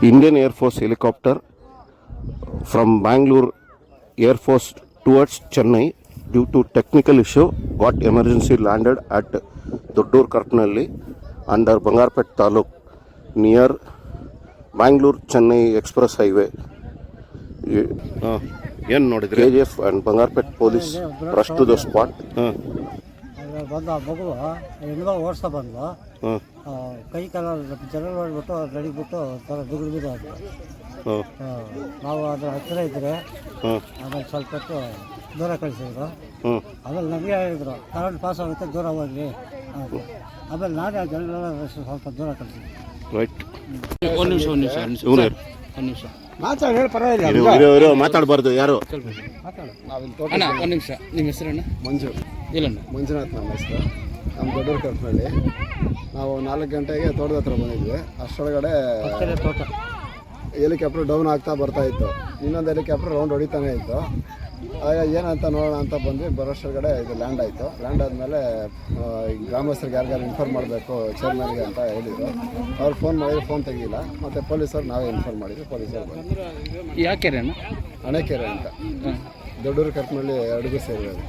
Indian Air Force helicopter from Bangalore Air Force towards Chennai due to technical issue got emergency landed at Doddur Karpnalli under Bangarpet Taluk near Bangalore Chennai Express Highway. ಏನು ನೋಡಿದ್ರಿ? KGF and Bangarpet police rushed to the spot. ಬಂದು ಆ ಮಗು ಹೆಣ್ಮಗಳು ಓಡಿಸ್ತಾ ಬಂದು ಕೈ ಕಾಲ ಜನ ಮಾಡಿಬಿಟ್ಟು ನಡಿಬಿಟ್ಟು ಥರ ದುಗುಡು ಬಿದ್ದು ನಾವು ಅದ್ರ ಹತ್ತಿರ ಇದ್ದರೆ ಆಮೇಲೆ ಸ್ವಲ್ಪ ಹೊತ್ತು ದೂರ ಕಳಿಸಿದ್ರು. ಆಮೇಲೆ ನಮಗೆ ಹೇಳಿದ್ರು ಕರೆಂಟ್ ಪಾಸ್ ಆಗುತ್ತೆ ದೂರ ಹೋಗ್ರಿ ಅಂತ. ಆಮೇಲೆ ನಾನೇ ಆ ಜನಗಳೆಲ್ಲ ಸ್ವಲ್ಪ ದೂರ ಕಳಿಸಿದ್ದೆ. ರೈಟ್, ಒಂದು ನಿಮಿಷ ಮಾತಾಡಿ ಪರವಾಗಿಲ್ಲ, ಮಾತಾಡಬಾರ್ದು ಯಾರು. ಅಣ್ಣ ಒಂದು ನಿಮಿಷ, ನಿಮ್ಮ ಹೆಸರಣ್ಣ? ಮಂಜುನಾಥ್ ನಮ್ಮ ಹೆಸರು. ನಮ್ಮ ದೊಡ್ಡೂರು ಕರ್ಪನಹಳ್ಳಿ. ನಾವು 4 ಗಂಟೆಗೆ ತೋಟದ ಹತ್ರ ಬಂದಿದ್ವಿ. ಅಷ್ಟರೊಳಗಡೆ ತೋಟ ಹೆಲಿಕಾಪ್ಟರ್ ಡೌನ್ ಆಗ್ತಾ ಬರ್ತಾಯಿತ್ತು. ಇನ್ನೊಂದು ಹೆಲಿಕಾಪ್ಟರ್ ರೌಂಡ್ ಹೊಡಿತಾನೆ ಇತ್ತು. ಆಗ ಏನಂತ ನೋಡೋಣ ಅಂತ ಬಂದ್ವಿ. ಬರೋಷ್ಟೊಳಗಡೆ ಇದು ಲ್ಯಾಂಡ್ ಆಯಿತು. ಲ್ಯಾಂಡ್ ಆದಮೇಲೆ ಗ್ರಾಮಸ್ಥರಿಗೆ ಯಾರಿಗಾರು ಇನ್ಫಾರ್ಮ್ ಮಾಡಬೇಕು ಚೇರ್ಮನ್ಗೆ ಅಂತ ಹೇಳಿದರು. ಅವ್ರು ಫೋನ್ ಮಾಡಿದ್ರು, ಫೋನ್ ತೆಗಿಲ್ಲ. ಮತ್ತು ಪೊಲೀಸರು ನಾವೇ ಇನ್ಫಾರ್ಮ್ ಮಾಡಿದ್ವಿ. ಪೊಲೀಸರು ಯಾಕೆ ಅಣ್ಣ? ಅಣೆಕೆರೆ ಅಂತ ದೊಡ್ಡೂರು ಕರ್ಪನಹಳ್ಳಿ ಅಡುಗೆ ಸೇರಿರೋದು.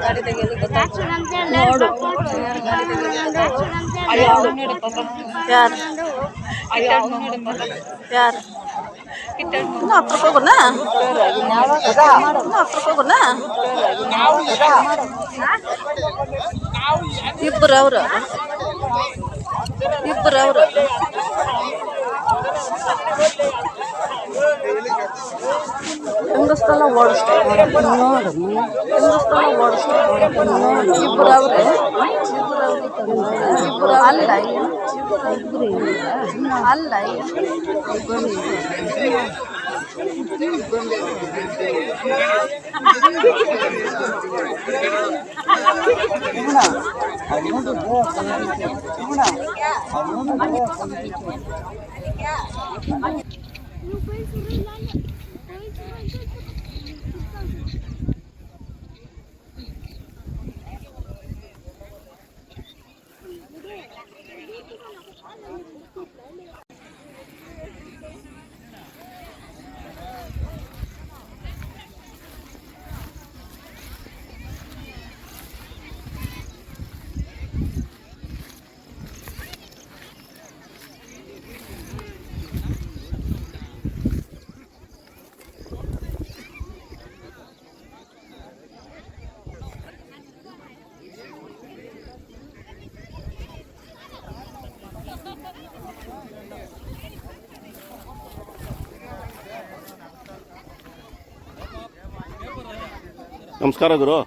ಗಾಡಿ ತೆಗೆಯೋದು ಇಬ್ಬರು ಅವರು ಹಿಂದೂಸ್ತಾನ ಓಡಿಸ್ತಾರೆ ಇಬ್ಬರು ಅವ್ರೆ ಅಲ್ಲ ನಮಸ್ಕಾರ ಗುರು.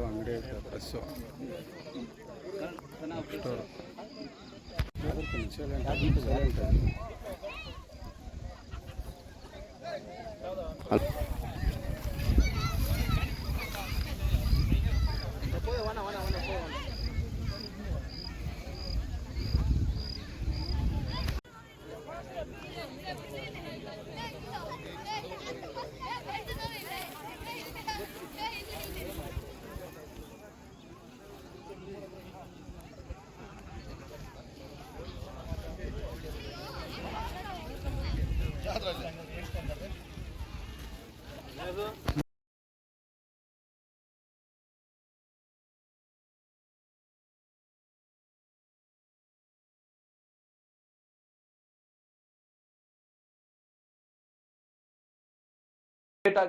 ಅಂಗಡಿ ಐತೆ bus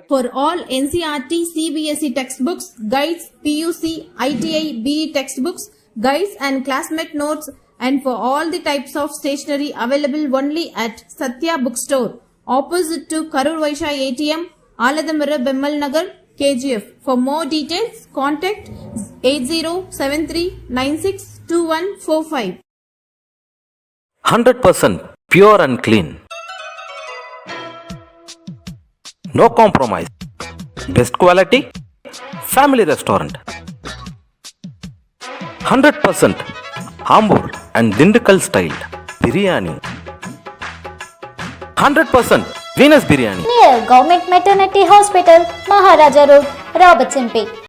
For all NCERT, CBSE textbooks, guides, PUC, ITI, BE textbooks, guides and classmate notes, and for all the types of stationery available only at Satya Bookstore, opposite to Karur Vaishya ATM, Aladamara Bemmal Nagar, KGF. For more details, contact 8073962145. 100% pure and clean. No compromise. Best quality. Family restaurant. 100% Ambur and Dindukal style. Biryani. 100% Venus Biryani. Near Government Maternity Hospital, Maharaja Road, Robertson Bay.